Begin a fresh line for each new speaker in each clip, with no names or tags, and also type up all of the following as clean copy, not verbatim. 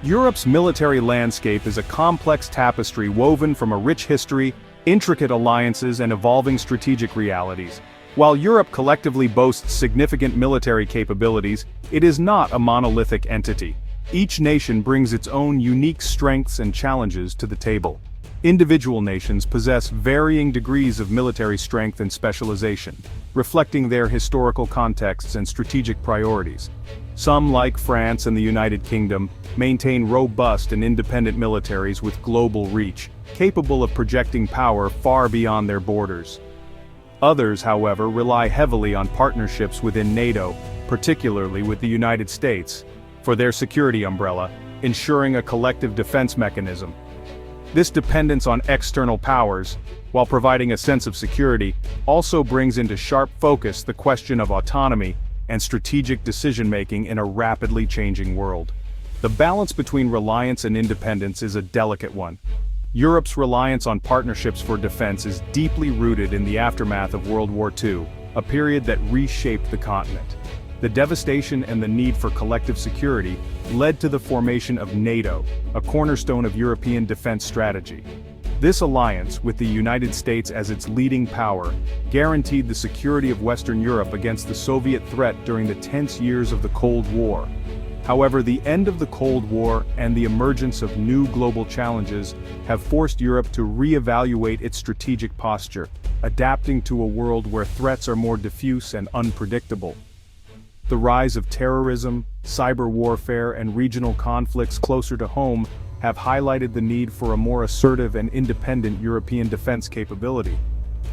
Europe's military landscape is a complex tapestry woven from a rich history, intricate alliances and evolving strategic realities. While Europe collectively boasts significant military capabilities, it is not a monolithic entity. Each nation brings its own unique strengths and challenges to the table. Individual nations possess varying degrees of military strength and specialization, reflecting their historical contexts and strategic priorities. Some, like France and the United Kingdom, maintain robust and independent militaries with global reach, capable of projecting power far beyond their borders. Others, however, rely heavily on partnerships within NATO, particularly with the United States, for their security umbrella, ensuring a collective defense mechanism. This dependence on external powers, while providing a sense of security, also brings into sharp focus the question of autonomy and strategic decision-making in a rapidly changing world. The balance between reliance and independence is a delicate one. Europe's reliance on partnerships for defense is deeply rooted in the aftermath of World War II, a period that reshaped the continent. The devastation and the need for collective security led to the formation of NATO, a cornerstone of European defense strategy. This alliance, with the United States as its leading power, guaranteed the security of Western Europe against the Soviet threat during the tense years of the Cold War. However, the end of the Cold War and the emergence of new global challenges have forced Europe to re-evaluate its strategic posture, adapting to a world where threats are more diffuse and unpredictable. The rise of terrorism, cyber warfare, and regional conflicts closer to home have highlighted the need for a more assertive and independent European defense capability.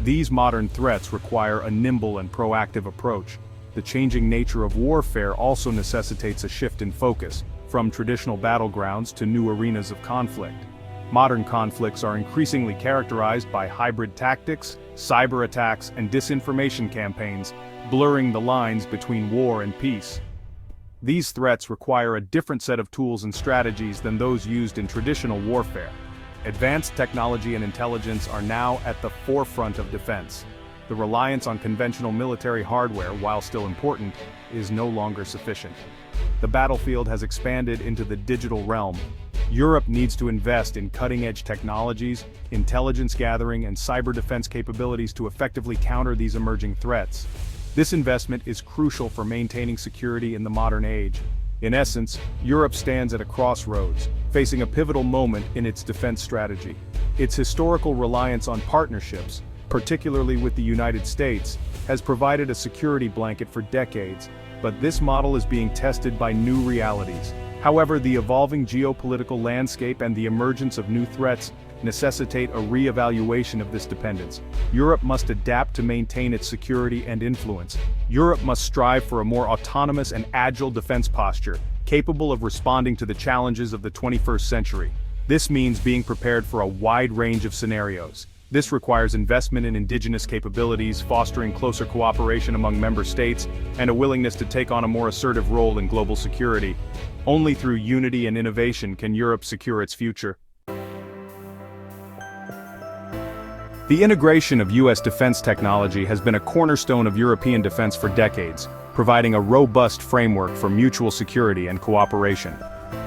These modern threats require a nimble and proactive approach. The changing nature of warfare also necessitates a shift in focus, from traditional battlegrounds to new arenas of conflict. Modern conflicts are increasingly characterized by hybrid tactics, cyber attacks, and disinformation campaigns, blurring the lines between war and peace. These threats require a different set of tools and strategies than those used in traditional warfare. Advanced technology and intelligence are now at the forefront of defense. The reliance on conventional military hardware, while still important, is no longer sufficient. The battlefield has expanded into the digital realm. Europe needs to invest in cutting-edge technologies, intelligence gathering, and cyber defense capabilities to effectively counter these emerging threats. This investment is crucial for maintaining security in the modern age. In essence, Europe stands at a crossroads, facing a pivotal moment in its defense strategy. Its historical reliance on partnerships, particularly with the United States, has provided a security blanket for decades, but this model is being tested by new realities. However, the evolving geopolitical landscape and the emergence of new threats necessitate a re-evaluation of this dependence. Europe must adapt to maintain its security and influence. Europe must strive for a more autonomous and agile defense posture, capable of responding to the challenges of the 21st century. This means being prepared for a wide range of scenarios. This requires investment in indigenous capabilities, fostering closer cooperation among member states, and a willingness to take on a more assertive role in global security. Only through unity and innovation can Europe secure its future. The integration of U.S. defense technology has been a cornerstone of European defense for decades, providing a robust framework for mutual security and cooperation.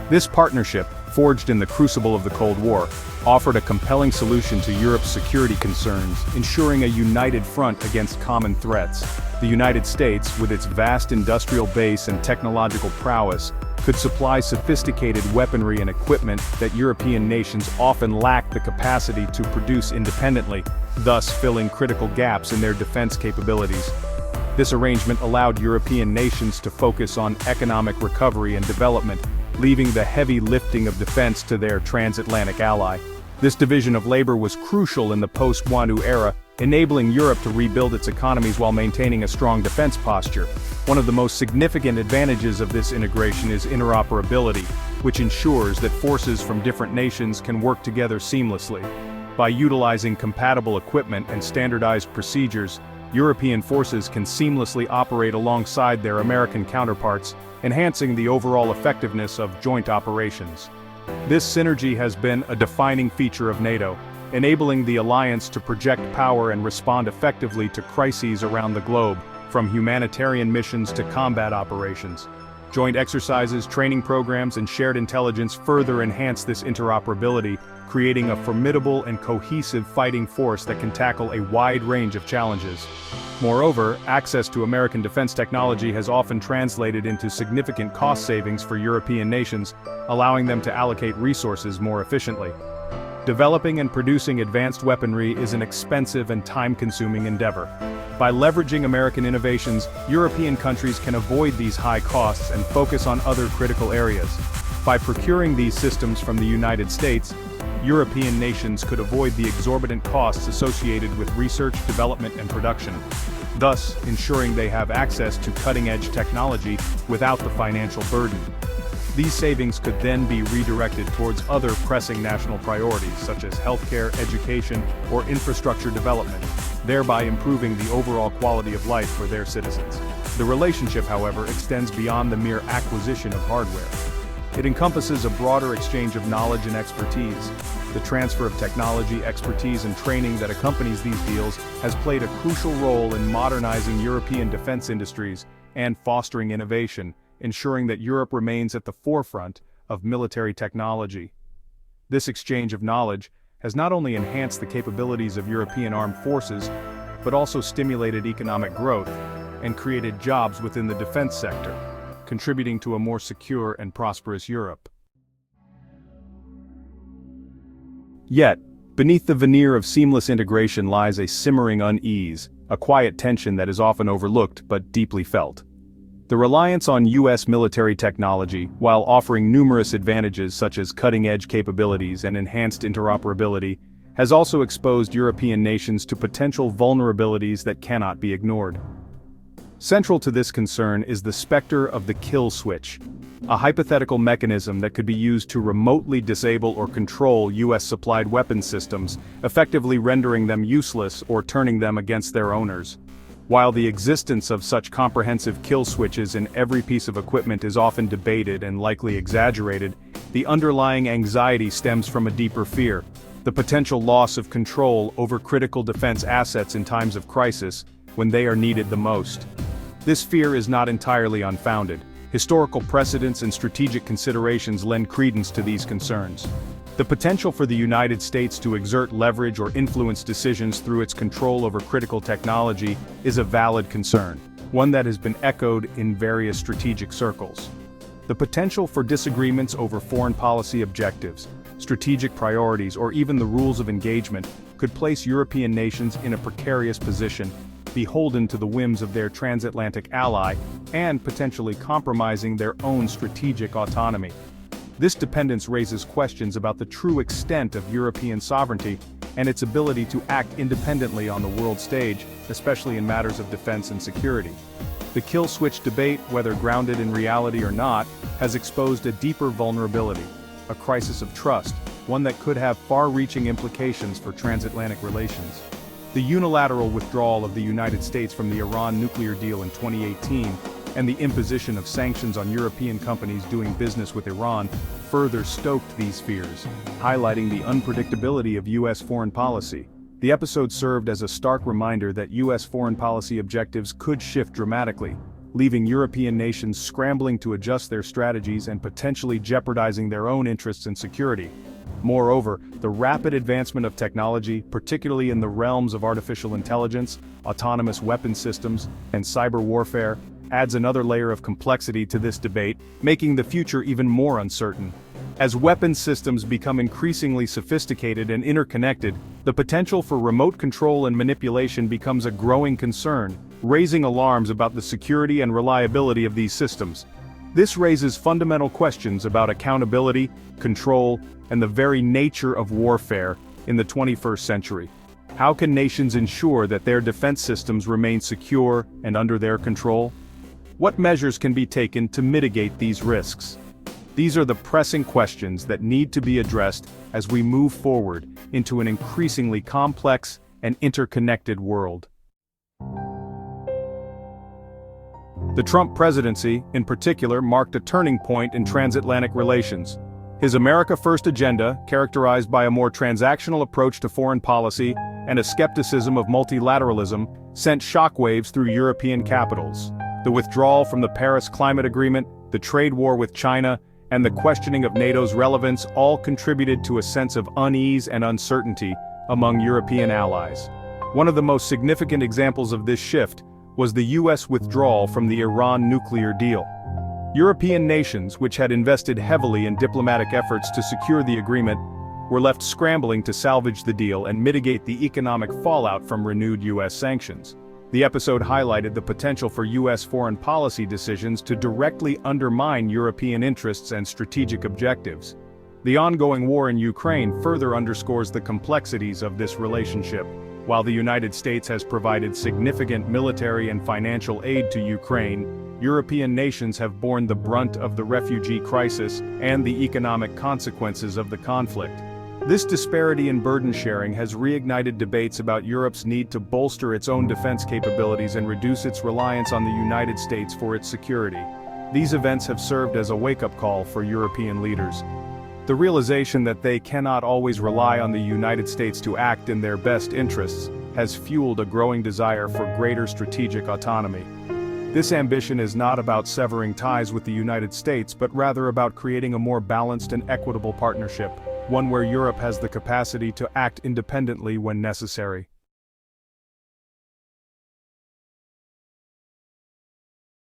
This partnership, forged in the crucible of the Cold War, offered a compelling solution to Europe's security concerns, ensuring a united front against common threats. The United States, with its vast industrial base and technological prowess, could supply sophisticated weaponry and equipment that European nations often lack the capacity to produce independently, thus filling critical gaps in their defense capabilities. This arrangement allowed European nations to focus on economic recovery and development, leaving the heavy lifting of defense to their transatlantic ally. This division of labor was crucial in the post-WWII era, enabling Europe to rebuild its economies while maintaining a strong defense posture. One of the most significant advantages of this integration is interoperability, which ensures that forces from different nations can work together seamlessly. By utilizing compatible equipment and standardized procedures, European forces can seamlessly operate alongside their American counterparts, enhancing the overall effectiveness of joint operations. This synergy has been a defining feature of NATO, enabling the alliance to project power and respond effectively to crises around the globe, from humanitarian missions to combat operations. Joint exercises, training programs, and shared intelligence further enhance this interoperability, creating a formidable and cohesive fighting force that can tackle a wide range of challenges. Moreover, access to American defense technology has often translated into significant cost savings for European nations, allowing them to allocate resources more efficiently. Developing and producing advanced weaponry is an expensive and time-consuming endeavor. By leveraging American innovations, European countries can avoid these high costs and focus on other critical areas. By procuring these systems from the United States, European nations could avoid the exorbitant costs associated with research, development, and production, thus ensuring they have access to cutting-edge technology without the financial burden. These savings could then be redirected towards other pressing national priorities such as healthcare, education, or infrastructure development, thereby improving the overall quality of life for their citizens. The relationship, however, extends beyond the mere acquisition of hardware. It encompasses a broader exchange of knowledge and expertise. The transfer of technology, expertise, and training that accompanies these deals has played a crucial role in modernizing European defense industries and fostering innovation, ensuring that Europe remains at the forefront of military technology. This exchange of knowledge has not only enhanced the capabilities of European armed forces, but also stimulated economic growth and created jobs within the defense sector, contributing to a more secure and prosperous Europe. Yet, beneath the veneer of seamless integration lies a simmering unease, a quiet tension that is often overlooked but deeply felt. The reliance on U.S. military technology, while offering numerous advantages such as cutting-edge capabilities and enhanced interoperability, has also exposed European nations to potential vulnerabilities that cannot be ignored. Central to this concern is the specter of the kill switch, a hypothetical mechanism that could be used to remotely disable or control U.S.-supplied weapons systems, effectively rendering them useless or turning them against their owners. While the existence of such comprehensive kill switches in every piece of equipment is often debated and likely exaggerated, the underlying anxiety stems from a deeper fear: the potential loss of control over critical defense assets in times of crisis, when they are needed the most. This fear is not entirely unfounded. Historical precedents and strategic considerations lend credence to these concerns. The potential for the United States to exert leverage or influence decisions through its control over critical technology is a valid concern, one that has been echoed in various strategic circles. The potential for disagreements over foreign policy objectives, strategic priorities, or even the rules of engagement could place European nations in a precarious position, beholden to the whims of their transatlantic ally, and potentially compromising their own strategic autonomy. This dependence raises questions about the true extent of European sovereignty and its ability to act independently on the world stage, especially in matters of defense and security. The kill switch debate, whether grounded in reality or not, has exposed a deeper vulnerability, a crisis of trust, one that could have far-reaching implications for transatlantic relations. The unilateral withdrawal of the United States from the Iran nuclear deal in 2018 and the imposition of sanctions on European companies doing business with Iran further stoked these fears, highlighting the unpredictability of U.S. foreign policy. The episode served as a stark reminder that U.S. foreign policy objectives could shift dramatically, leaving European nations scrambling to adjust their strategies and potentially jeopardizing their own interests and security. Moreover, the rapid advancement of technology, particularly in the realms of artificial intelligence, autonomous weapon systems, and cyber warfare, adds another layer of complexity to this debate, making the future even more uncertain. As weapons systems become increasingly sophisticated and interconnected, the potential for remote control and manipulation becomes a growing concern, raising alarms about the security and reliability of these systems. This raises fundamental questions about accountability, control, and the very nature of warfare in the 21st century. How can nations ensure that their defense systems remain secure and under their control? What measures can be taken to mitigate these risks? These are the pressing questions that need to be addressed as we move forward into an increasingly complex and interconnected world. The Trump presidency, in particular, marked a turning point in transatlantic relations. His America First agenda, characterized by a more transactional approach to foreign policy and a skepticism of multilateralism, sent shockwaves through European capitals. The withdrawal from the Paris Climate Agreement, the trade war with China, and the questioning of NATO's relevance all contributed to a sense of unease and uncertainty among European allies. One of the most significant examples of this shift was the US withdrawal from the Iran nuclear deal. European nations, which had invested heavily in diplomatic efforts to secure the agreement, were left scrambling to salvage the deal and mitigate the economic fallout from renewed US sanctions. The episode highlighted the potential for US foreign policy decisions to directly undermine European interests and strategic objectives. The ongoing war in Ukraine further underscores the complexities of this relationship. While the United States has provided significant military and financial aid to Ukraine, European nations have borne the brunt of the refugee crisis and the economic consequences of the conflict. This disparity in burden sharing has reignited debates about Europe's need to bolster its own defense capabilities and reduce its reliance on the United States for its security. These events have served as a wake-up call for European leaders. The realization that they cannot always rely on the United States to act in their best interests has fueled a growing desire for greater strategic autonomy. This ambition is not about severing ties with the United States, but rather about creating a more balanced and equitable partnership, one where Europe has the capacity to act independently when necessary.